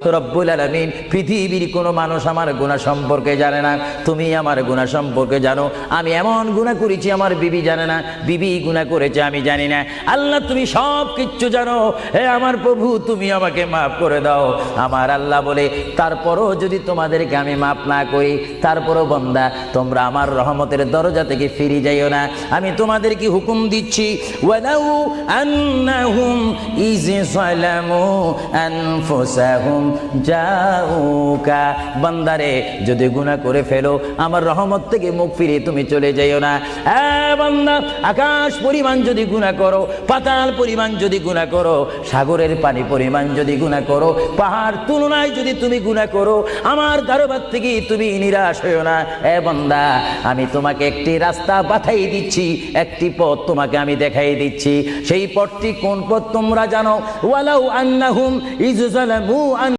রব্বুল আলামিন, পৃথিবীর কোনো মানুষ আমার গুনাহ সম্পর্কে জানে না, তুমি আমার গুনাহ সম্পর্কে জানো। আমি এমন গুনাহ করেছি আমার বিবি জানে না, বিবি গুনাহ করেছে আমি জানি না। আল্লাহ তুমি সব কিচ্ছু জানো, হে আমার প্রভু তুমি আমাকে মাফ করে দাও। আমার আল্লাহ বলে, তারপরও যদি তোমাদেরকে আমি মাফ না করি, তারপরও বান্দা তোমরা আমার রহমতের দরজা থেকে ফিরে যাইও না। আমি তোমাদেরকে হুকুম দিচ্ছি, ওয়ালাউ আন্নাহুম ইয যালামু আনফুসাহুম জাউকা, বান্দারে যদি গুনাহ করে ফেলো আমার রহমত থেকে মুখ ফিরিয়ে তুমি চলে যাইও না। বান্দা, আকাশ পরিমাণ যদি গুনাহ করো, পাতাল পরিমাণ যদি গুনাহ করো, সাগরের পানি পরিমাণ যদি গুনাহ করো, পাহাড় তুলনায় যদি তুমি গুনাহ করো, আমার দরবার থেকে তুমি নিরাশ হইও না। বান্দা, আমি তোমাকে একটি রাস্তা বাতাই দিচ্ছি, একটি পথ তোমাকে আমি দেখাই দিচ্ছি। সেই পথটি কোন পথ তোমরা জানো? ওয়ালাউ আন্নাহুম ইয যালামু